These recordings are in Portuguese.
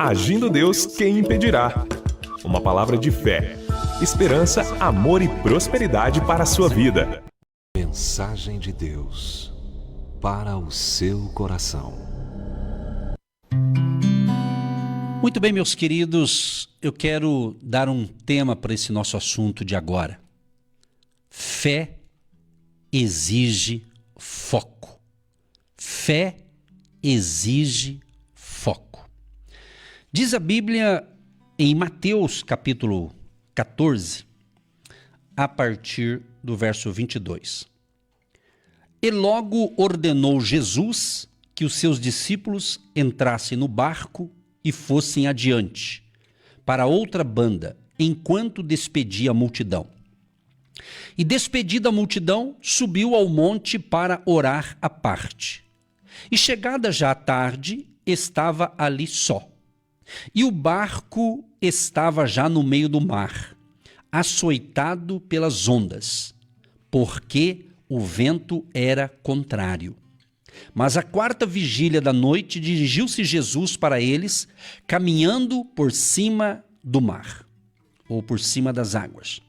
Agindo Deus, quem impedirá? Uma palavra de fé, esperança, amor e prosperidade para a sua vida. Mensagem de Deus para o seu coração. Muito bem, meus queridos, eu quero dar um tema para esse nosso assunto de agora. Fé exige foco. Fé exige foco. Diz a Bíblia em Mateus capítulo 14, a partir do verso 22. E logo ordenou Jesus que os seus discípulos entrassem no barco e fossem adiante, para outra banda, enquanto despedia a multidão. E despedida a multidão, subiu ao monte para orar à parte. E chegada já a tarde, estava ali só. E o barco estava já no meio do mar, açoitado pelas ondas, porque o vento era contrário. Mas à quarta vigília da noite dirigiu-se Jesus para eles, caminhando por cima do mar, ou por cima das águas.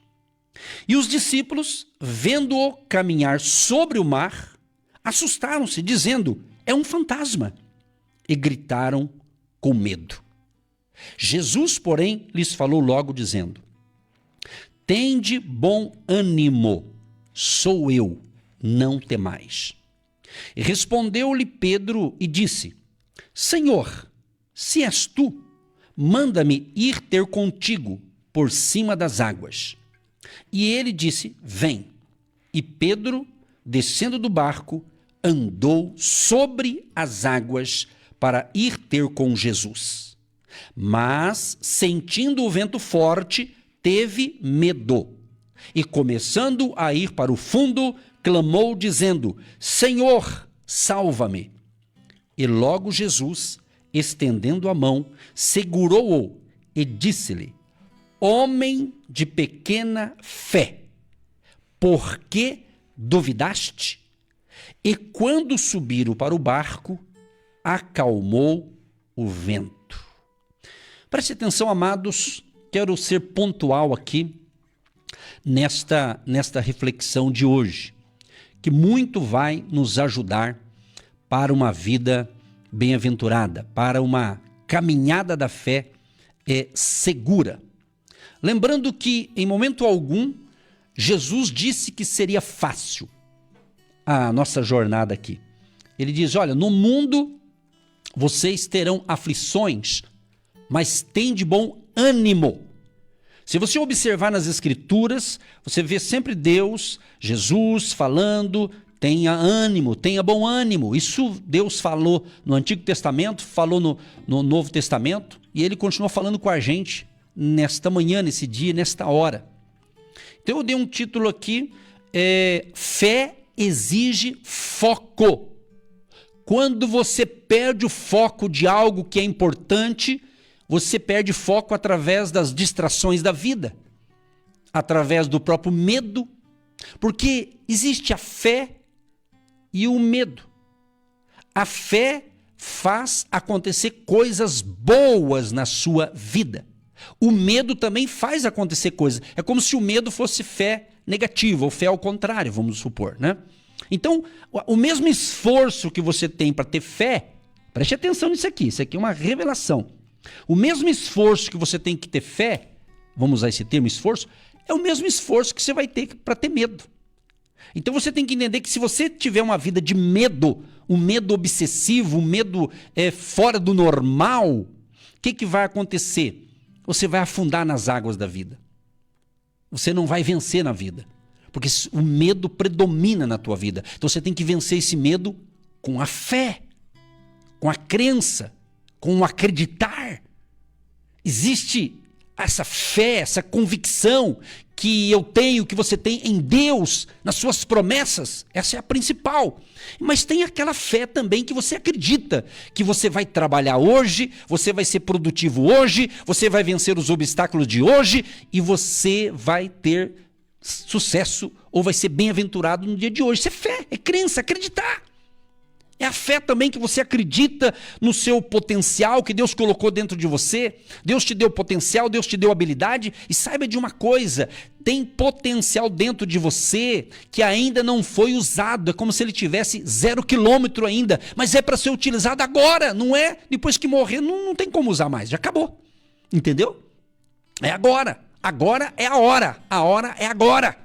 E os discípulos, vendo-o caminhar sobre o mar, assustaram-se, dizendo: é um fantasma, e gritaram com medo. Jesus, porém, lhes falou logo, dizendo: tende bom ânimo, sou eu, não temais. E respondeu-lhe Pedro e disse: Senhor, se és tu, manda-me ir ter contigo por cima das águas. E ele disse: vem. E Pedro, descendo do barco, andou sobre as águas para ir ter com Jesus. Mas, sentindo o vento forte, teve medo. E começando a ir para o fundo, clamou dizendo: Senhor, salva-me. E logo Jesus, estendendo a mão, segurou-o e disse-lhe: homem de pequena fé, por que duvidaste? E quando subiram para o barco, acalmou o vento. Preste atenção, amados, quero ser pontual aqui nesta reflexão de hoje, que muito vai nos ajudar para uma vida bem-aventurada, para uma caminhada da fé segura. Lembrando que, em momento algum, Jesus disse que seria fácil a nossa jornada aqui. Ele diz: olha, no mundo vocês terão aflições, mas tende bom ânimo. Se você observar nas Escrituras, você vê sempre Deus, Jesus falando: tenha ânimo, tenha bom ânimo. Isso Deus falou no Antigo Testamento, falou no Novo Testamento, e Ele continua falando com a gente nesta manhã, nesse dia, nesta hora. Então eu dei um título aqui, fé exige foco. Quando você perde o foco de algo que é importante, você perde foco através das distrações da vida, através do próprio medo, porque existe a fé e o medo. A fé faz acontecer coisas boas na sua vida. O medo também faz acontecer coisas. É como se o medo fosse fé negativa, ou fé ao contrário, vamos supor, né? Então, o mesmo esforço que você tem para ter fé, preste atenção nisso aqui, isso aqui é uma revelação. O mesmo esforço que você tem que ter fé, vamos usar esse termo esforço, é o mesmo esforço que você vai ter para ter medo. Então você tem que entender que se você tiver uma vida de medo, um medo obsessivo, um medo fora do normal, o que vai acontecer? Você vai afundar nas águas da vida. Você não vai vencer na vida, porque o medo predomina na tua vida. Então você tem que vencer esse medo com a fé, com a crença, com o acreditar. Existe essa fé, essa convicção que eu tenho, que você tem em Deus, nas suas promessas. Essa é a principal. Mas tem aquela fé também que você acredita que você vai trabalhar hoje, você vai ser produtivo hoje, você vai vencer os obstáculos de hoje e você vai ter sucesso ou vai ser bem-aventurado no dia de hoje. Isso é fé, é crença, acreditar. É a fé também que você acredita no seu potencial que Deus colocou dentro de você. Deus te deu potencial, Deus te deu habilidade. E saiba de uma coisa, tem potencial dentro de você que ainda não foi usado. É como se ele tivesse 0 quilômetro ainda. Mas é para ser utilizado agora, não é? Depois que morrer, não tem como usar mais, já acabou. Entendeu? É agora. Agora é a hora. A hora é agora.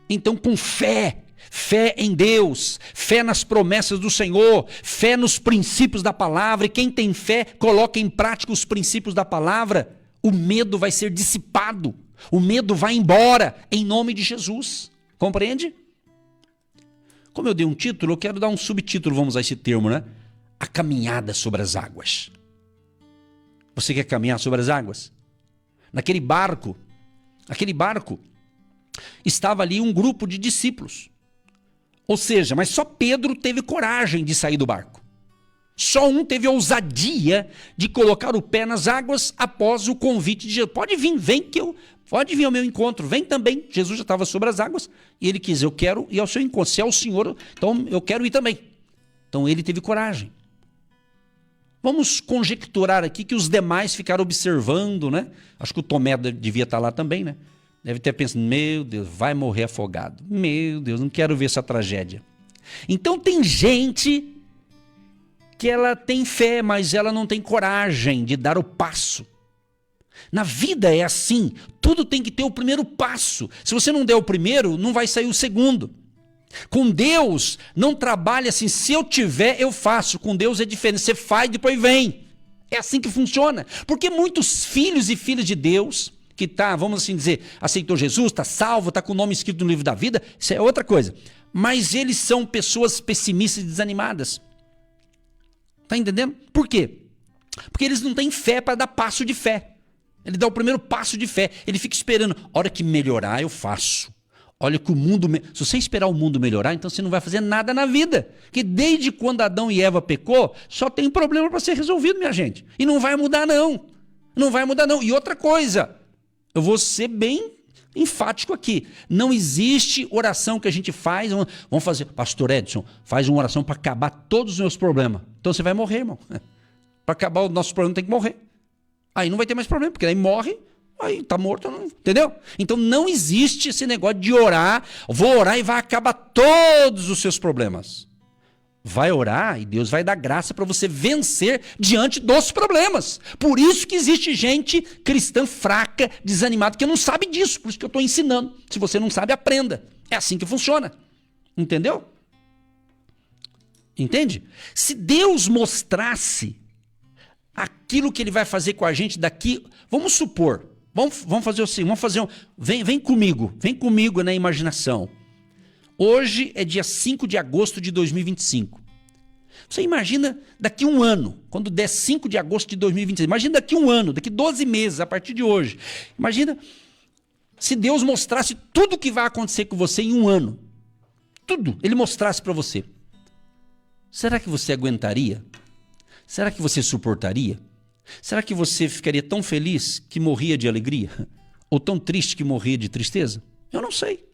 Então, com fé. Fé em Deus, fé nas promessas do Senhor, fé nos princípios da palavra. E quem tem fé, coloca em prática os princípios da palavra. O medo vai ser dissipado. O medo vai embora, em nome de Jesus. Compreende? Como eu dei um título, eu quero dar um subtítulo, vamos usar esse termo, né? A caminhada sobre as águas. Você quer caminhar sobre as águas? Naquele barco, estava ali um grupo de discípulos. Ou seja, mas só Pedro teve coragem de sair do barco. Só um teve a ousadia de colocar o pé nas águas após o convite de Jesus. Pode vir, pode vir ao meu encontro, vem também. Jesus já estava sobre as águas e ele quis, eu quero ir ao seu encontro. Se é o Senhor, então eu quero ir também. Então ele teve coragem. Vamos conjecturar aqui que os demais ficaram observando, né? Acho que o Tomé devia estar lá também, né? Deve ter pensado, meu Deus, vai morrer afogado. Meu Deus, não quero ver essa tragédia. Então tem gente que ela tem fé, mas ela não tem coragem de dar o passo. Na vida é assim, tudo tem que ter o primeiro passo. Se você não der o primeiro, não vai sair o segundo. Com Deus, não trabalha assim, se eu tiver, eu faço. Com Deus é diferente, você faz e depois vem. É assim que funciona. Porque muitos filhos e filhas de Deus que vamos assim dizer, aceitou Jesus, está salvo, está com o nome escrito no livro da vida, isso é outra coisa. Mas eles são pessoas pessimistas e desanimadas. Está entendendo? Por quê? Porque eles não têm fé para dar passo de fé. Ele dá o primeiro passo de fé. Ele fica esperando. A hora que melhorar, eu faço. Olha que o mundo... Se você esperar o mundo melhorar, então você não vai fazer nada na vida. Porque desde quando Adão e Eva pecou, só tem problema para ser resolvido, minha gente. E não vai mudar, não. Não vai mudar, não. E outra coisa... Eu vou ser bem enfático aqui. Não existe oração que a gente faz. Vamos fazer, Pastor Edson, faz uma oração para acabar todos os meus problemas. Então você vai morrer, irmão. Para acabar o nosso problema tem que morrer. Aí não vai ter mais problema, porque aí morre, aí tá morto, não, entendeu? Então não existe esse negócio de orar, vou orar e vai acabar todos os seus problemas. Vai orar e Deus vai dar graça para você vencer diante dos problemas. Por isso que existe gente cristã fraca, desanimada, que não sabe disso. Por isso que eu estou ensinando. Se você não sabe, aprenda. É assim que funciona. Entendeu? Entende? Se Deus mostrasse aquilo que ele vai fazer com a gente daqui, vamos supor, vamos fazer assim, vem comigo na imaginação. Hoje é dia 5 de agosto de 2025. Você imagina daqui um ano, quando der 5 de agosto de 2026. Imagina daqui um ano, daqui 12 meses, a partir de hoje. Imagina se Deus mostrasse tudo o que vai acontecer com você em um ano. Tudo, ele mostrasse para você. Será que você aguentaria? Será que você suportaria? Será que você ficaria tão feliz que morria de alegria? Ou tão triste que morria de tristeza? Eu não sei.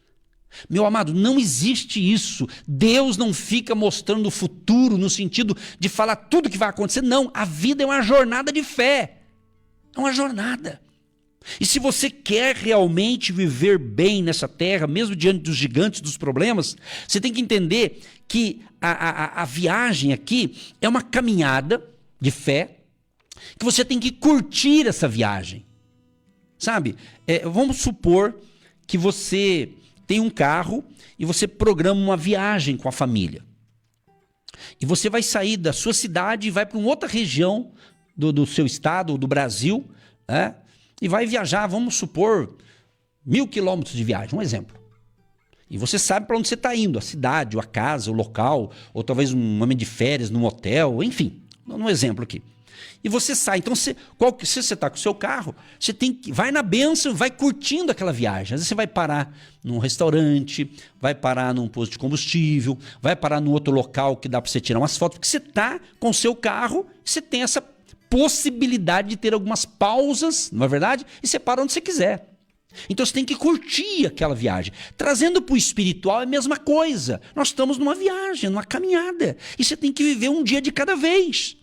Meu amado, não existe isso. Deus não fica mostrando o futuro no sentido de falar tudo o que vai acontecer. Não, a vida é uma jornada de fé. É uma jornada. E se você quer realmente viver bem nessa terra, mesmo diante dos gigantes, dos problemas, você tem que entender que a viagem aqui é uma caminhada de fé, que você tem que curtir essa viagem. Sabe? Vamos supor que você tem um carro e você programa uma viagem com a família. E você vai sair da sua cidade e vai para uma outra região do seu estado, do Brasil, né? E vai viajar, vamos supor, 1.000 quilômetros de viagem, um exemplo. E você sabe para onde você está indo, a cidade, ou a casa, o local, ou talvez um momento de férias num hotel, enfim, um exemplo aqui. E você sai, então se você está com o seu carro, você vai na bênção, vai curtindo aquela viagem. Às vezes você vai parar num restaurante, vai parar num posto de combustível, vai parar num outro local que dá para você tirar umas fotos, porque você está com o seu carro, você tem essa possibilidade de ter algumas pausas, não é verdade? E você para onde você quiser. Então você tem que curtir aquela viagem. Trazendo para o espiritual é a mesma coisa. Nós estamos numa viagem, numa caminhada. E você tem que viver um dia de cada vez.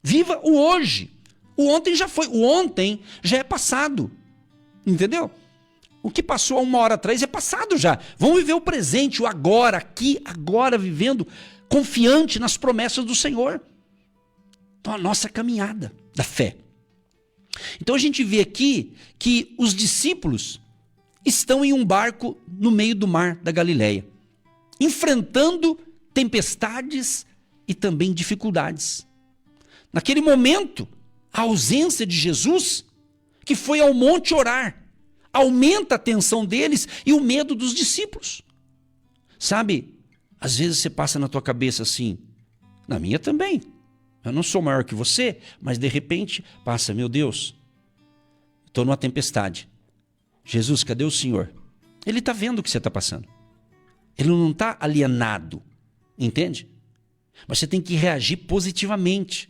Viva o hoje. O ontem já foi. O ontem já é passado. Entendeu? O que passou há 1 hora atrás é passado já. Vamos viver o presente, o agora, aqui, agora, vivendo confiante nas promessas do Senhor. Então a nossa caminhada da fé. Então a gente vê aqui que os discípulos estão em um barco no meio do mar da Galileia, enfrentando tempestades e também dificuldades. Naquele momento, a ausência de Jesus, que foi ao monte orar, aumenta a tensão deles e o medo dos discípulos. Sabe, às vezes você passa na tua cabeça assim, na minha também. Eu não sou maior que você, mas de repente passa, meu Deus, estou numa tempestade. Jesus, cadê o Senhor? Ele está vendo o que você está passando. Ele não está alienado, entende? Mas você tem que reagir positivamente.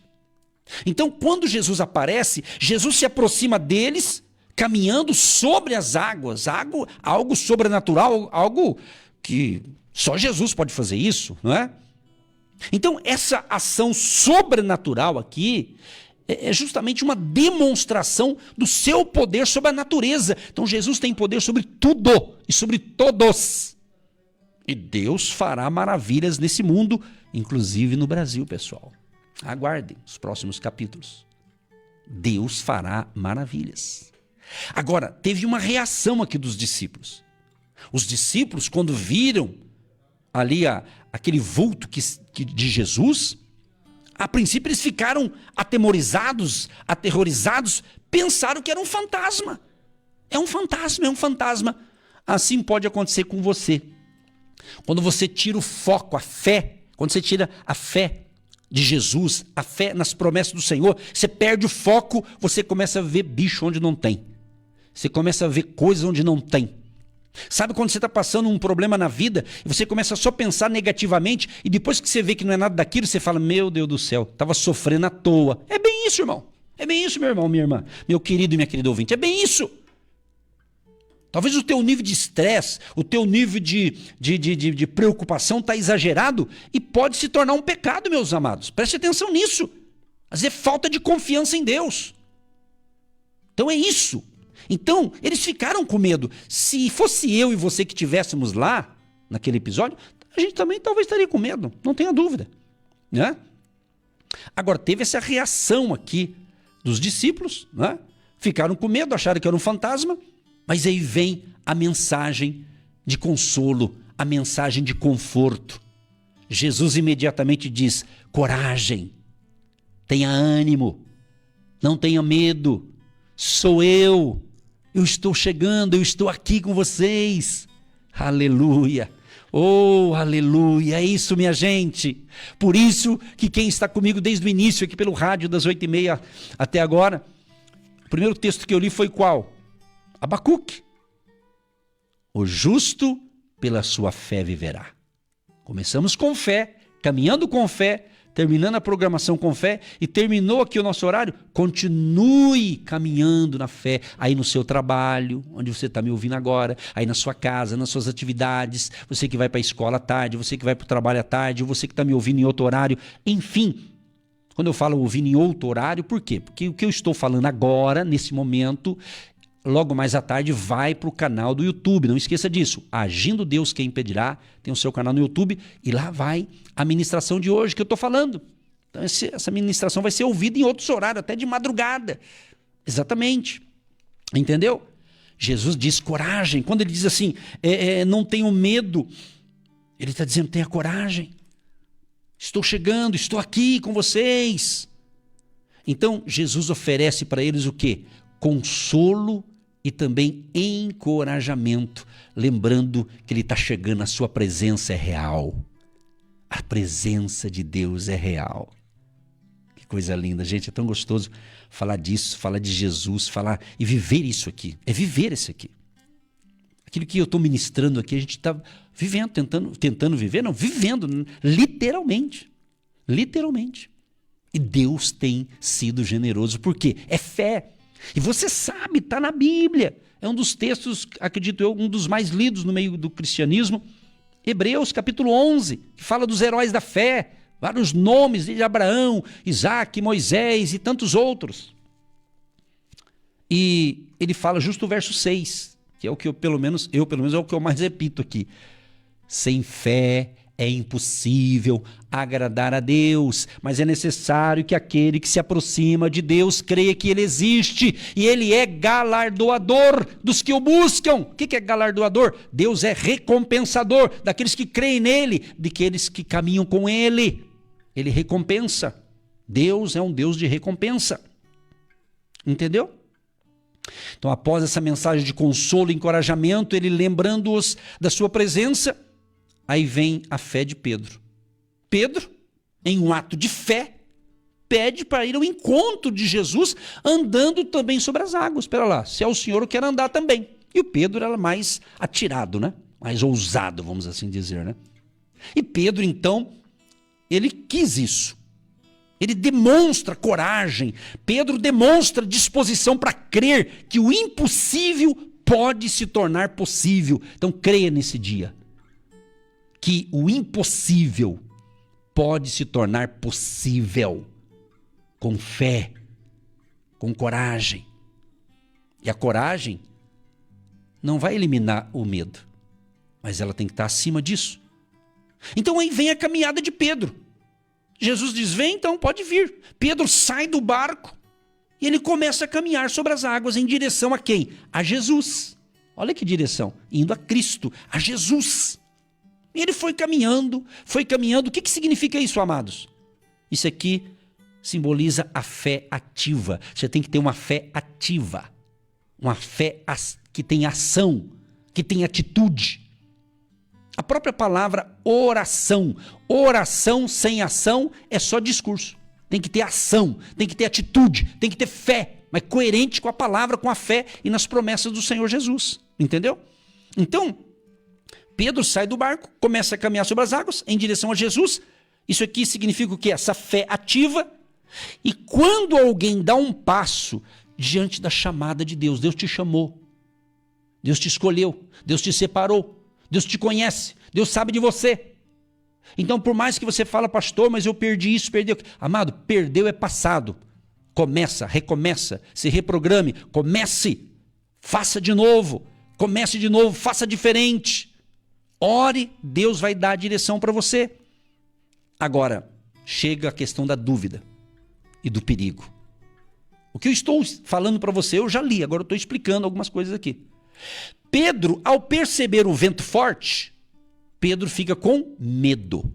Então, quando Jesus aparece, Jesus se aproxima deles, caminhando sobre as águas, algo sobrenatural, algo que só Jesus pode fazer isso, não é? Então, essa ação sobrenatural aqui é justamente uma demonstração do seu poder sobre a natureza. Então, Jesus tem poder sobre tudo e sobre todos. E Deus fará maravilhas nesse mundo, inclusive no Brasil, pessoal. Aguardem os próximos capítulos. Deus fará maravilhas. Agora, teve uma reação aqui dos discípulos. Os discípulos, quando viram ali aquele vulto de Jesus, a princípio eles ficaram atemorizados, aterrorizados, pensaram que era um fantasma. É um fantasma, é um fantasma. Assim pode acontecer com você. Quando você tira o foco, a fé, quando você tira a fé de Jesus, a fé nas promessas do Senhor, você perde o foco, você começa a ver bicho onde não tem. Você começa a ver coisas onde não tem. Sabe quando você está passando um problema na vida e você começa só a pensar negativamente e depois que você vê que não é nada daquilo, você fala, meu Deus do céu, estava sofrendo à toa. É bem isso, irmão. É bem isso, meu irmão, minha irmã, meu querido e minha querida ouvinte. É bem isso. Talvez o teu nível de estresse, o teu nível de preocupação está exagerado e pode se tornar um pecado, meus amados. Preste atenção nisso. Às vezes é falta de confiança em Deus. Então é isso. Então, eles ficaram com medo. Se fosse eu e você que estivéssemos lá, naquele episódio, a gente também talvez estaria com medo, não tenha dúvida. Né? Agora, teve essa reação aqui dos discípulos, né? Ficaram com medo, acharam que era um fantasma, mas aí vem a mensagem de consolo, a mensagem de conforto. Jesus imediatamente diz, coragem, tenha ânimo, não tenha medo, sou eu estou chegando, eu estou aqui com vocês. Aleluia. Oh, aleluia. É isso, minha gente. Por isso que quem está comigo desde o início, aqui pelo rádio, das 8h30 até agora, o primeiro texto que eu li foi qual? Abacuque. O justo pela sua fé viverá. Começamos com fé, caminhando com fé, terminando a programação com fé e terminou aqui o nosso horário, continue caminhando na fé, aí no seu trabalho, onde você está me ouvindo agora, aí na sua casa, nas suas atividades, você que vai para a escola à tarde, você que vai para o trabalho à tarde, ou você que está me ouvindo em outro horário, enfim. Quando eu falo ouvindo em outro horário, por quê? Porque o que eu estou falando agora, nesse momento, logo mais à tarde vai para o canal do YouTube, não esqueça disso, Agindo Deus Quem Impedirá, tem o seu canal no YouTube e lá vai a ministração de hoje que eu estou falando. Então essa ministração vai ser ouvida em outros horários, até de madrugada, exatamente, entendeu? Jesus diz coragem, quando ele diz assim, não tenho medo, ele está dizendo tenha coragem, estou chegando, estou aqui com vocês. Então Jesus oferece para eles o quê? Consolo e também encorajamento, lembrando que ele está chegando, a sua presença é real. A presença de Deus é real. Que coisa linda, gente, é tão gostoso falar disso, falar de Jesus, falar e viver isso aqui. É viver isso aqui. Aquilo que eu estou ministrando aqui, a gente está vivendo, tentando viver, não, vivendo, literalmente. Literalmente. E Deus tem sido generoso, por quê? É fé. E você sabe, está na Bíblia. É um dos textos, acredito eu, um dos mais lidos no meio do cristianismo. Hebreus, capítulo 11, que fala dos heróis da fé, vários nomes de Abraão, Isaac, Moisés e tantos outros. E ele fala justo o verso 6, que é o que eu, pelo menos é o que eu mais repito aqui. Sem fé é impossível agradar a Deus, mas é necessário que aquele que se aproxima de Deus creia que Ele existe e Ele é galardoador dos que o buscam. O que é galardoador? Deus é recompensador daqueles que creem nele, daqueles que caminham com Ele. Ele recompensa. Deus é um Deus de recompensa. Entendeu? Então, após essa mensagem de consolo e encorajamento, ele lembrando-os da sua presença, aí vem a fé de Pedro. Pedro, em um ato de fé, pede para ir ao encontro de Jesus, andando também sobre as águas. Espera lá, se é o Senhor, eu quero andar também. E o Pedro era mais atirado, né? Mais ousado, vamos assim dizer, né? E Pedro, então, ele quis isso. Ele demonstra coragem. Pedro demonstra disposição para crer que o impossível pode se tornar possível. Então, creia nesse dia. Que o impossível pode se tornar possível com fé, com coragem. E a coragem não vai eliminar o medo, mas ela tem que estar acima disso. Então aí vem a caminhada de Pedro. Jesus diz, vem então, pode vir. Pedro sai do barco e ele começa a caminhar sobre as águas em direção a quem? A Jesus. Olha que direção, indo a Cristo, a Jesus. E ele foi caminhando. O que significa isso, amados? Isso aqui simboliza a fé ativa. Você tem que ter uma fé ativa. Uma fé que tem ação, que tem atitude. A própria palavra oração. Oração sem ação é só discurso. Tem que ter ação, tem que ter atitude, tem que ter fé, mas coerente com a palavra, com a fé e nas promessas do Senhor Jesus. Entendeu? Então, Pedro sai do barco, começa a caminhar sobre as águas em direção a Jesus. Isso aqui significa o quê? Essa fé ativa. E quando alguém dá um passo diante da chamada de Deus, Deus te chamou, Deus te escolheu, Deus te separou, Deus te conhece, Deus sabe de você. Então, por mais que você fala, pastor, mas eu perdi isso, perdi aquilo. Amado, perdeu é passado. Começa, recomeça, se reprograme, comece, faça de novo, comece de novo, faça diferente. Ore, Deus vai dar a direção para você. Agora, chega a questão da dúvida e do perigo. O que eu estou falando para você, eu já li, agora eu estou explicando algumas coisas aqui. Pedro, ao perceber o vento forte, Pedro fica com medo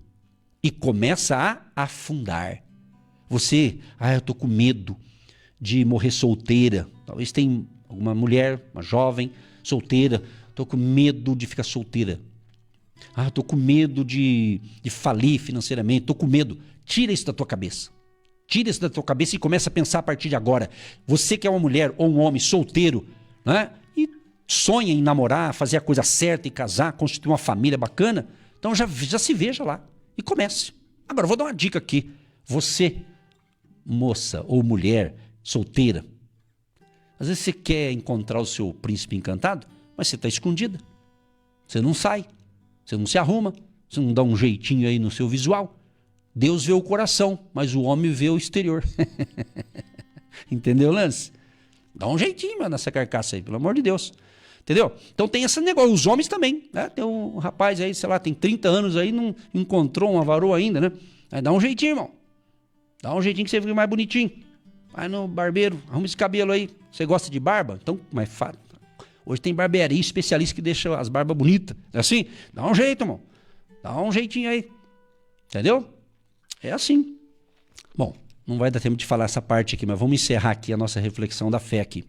e começa a afundar. Você, eu estou com medo de morrer solteira. Talvez tenha alguma mulher, uma jovem, solteira. Estou com medo de ficar solteira. Estou com medo de falir financeiramente. Estou com medo. Tira isso da tua cabeça. Tira isso da tua cabeça e começa a pensar a partir de agora. Você que é uma mulher ou um homem solteiro, né? E sonha em namorar, fazer a coisa certa e casar, constituir uma família bacana, então já se veja lá e comece. Agora, eu vou dar uma dica aqui. Você, moça ou mulher solteira, às vezes você quer encontrar o seu príncipe encantado, mas você está escondida. Você não sai, você não se arruma, você não dá um jeitinho aí no seu visual. Deus vê o coração, mas o homem vê o exterior. Entendeu, Lance? Dá um jeitinho nessa carcaça aí, pelo amor de Deus. Entendeu? Então tem esse negócio, os homens também, né? Tem um rapaz aí, sei lá, tem 30 anos aí, não encontrou uma varoa ainda, né? Aí dá um jeitinho, irmão. Dá um jeitinho que você fica mais bonitinho. Vai no barbeiro, arruma esse cabelo aí. Você gosta de barba? Então, mais fácil. Hoje tem barbearia especialista que deixa as barbas bonitas. É assim? Dá um jeito, irmão. Dá um jeitinho aí. Entendeu? É assim. Bom, não vai dar tempo de falar essa parte aqui, mas vamos encerrar aqui a nossa reflexão da fé aqui.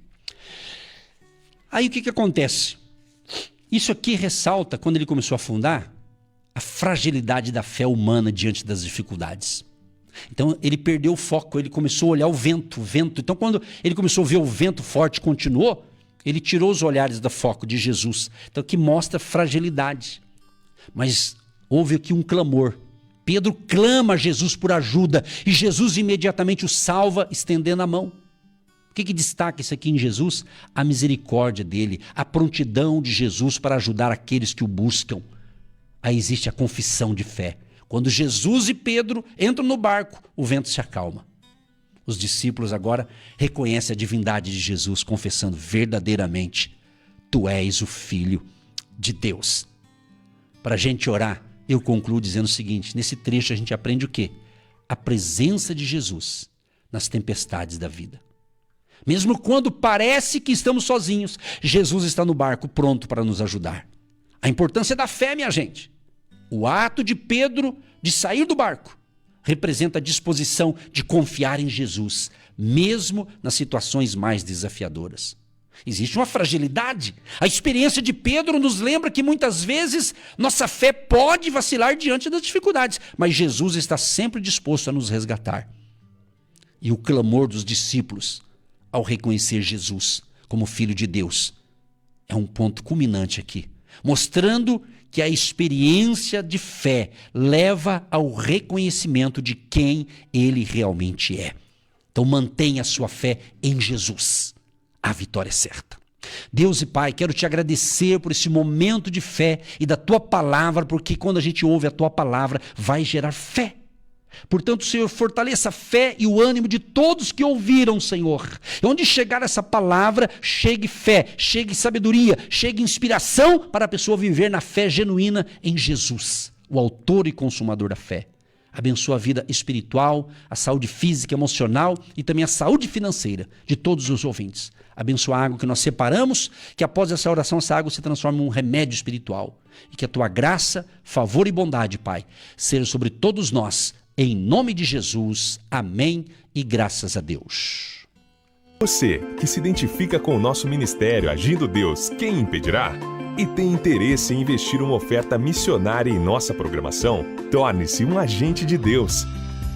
Aí o que acontece? Isso aqui ressalta, quando ele começou a afundar, a fragilidade da fé humana diante das dificuldades. Então ele perdeu o foco, ele começou a olhar o vento. Então quando ele começou a ver o vento forte, continuou, ele tirou os olhares do foco de Jesus. Então que mostra fragilidade. Mas houve aqui um clamor. Pedro clama a Jesus por ajuda e Jesus imediatamente o salva estendendo a mão. que destaca isso aqui em Jesus? A misericórdia dele, a prontidão de Jesus para ajudar aqueles que o buscam. Aí existe a confissão de fé. Quando Jesus e Pedro entram no barco, o vento se acalma. Os discípulos agora reconhecem a divindade de Jesus, confessando verdadeiramente: Tu és o Filho de Deus. Para a gente orar, eu concluo dizendo o seguinte: nesse trecho a gente aprende o quê? A presença de Jesus nas tempestades da vida. Mesmo quando parece que estamos sozinhos, Jesus está no barco pronto para nos ajudar. A importância da fé, minha gente. O ato de Pedro de sair do barco representa a disposição de confiar em Jesus, mesmo nas situações mais desafiadoras. Existe uma fragilidade. A experiência de Pedro nos lembra que muitas vezes nossa fé pode vacilar diante das dificuldades, mas Jesus está sempre disposto a nos resgatar. E o clamor dos discípulos ao reconhecer Jesus como Filho de Deus é um ponto culminante aqui, mostrando que a experiência de fé leva ao reconhecimento de quem ele realmente é. Então mantenha a sua fé em Jesus. A vitória é certa. Deus e Pai, quero te agradecer por esse momento de fé e da tua palavra, porque quando a gente ouve a tua palavra, vai gerar fé. Portanto, Senhor, fortaleça a fé e o ânimo de todos que ouviram, Senhor. E onde chegar essa palavra, chegue fé, chegue sabedoria, chegue inspiração para a pessoa viver na fé genuína em Jesus, o autor e consumador da fé. Abençoa a vida espiritual, a saúde física, emocional e também a saúde financeira de todos os ouvintes. Abençoa a água que nós separamos, que após essa oração, essa água se transforme em um remédio espiritual. E que a tua graça, favor e bondade, Pai, seja sobre todos nós. Em nome de Jesus, amém e graças a Deus. Você que se identifica com o nosso ministério Agindo Deus, quem impedirá? E tem interesse em investir uma oferta missionária em nossa programação? Torne-se um agente de Deus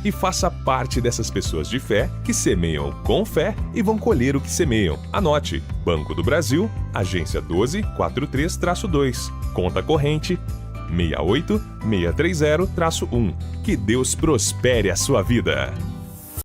e faça parte dessas pessoas de fé que semeiam com fé e vão colher o que semeiam. Anote: Banco do Brasil, agência 1243-2, conta corrente 68630-1. Que Deus prospere a sua vida.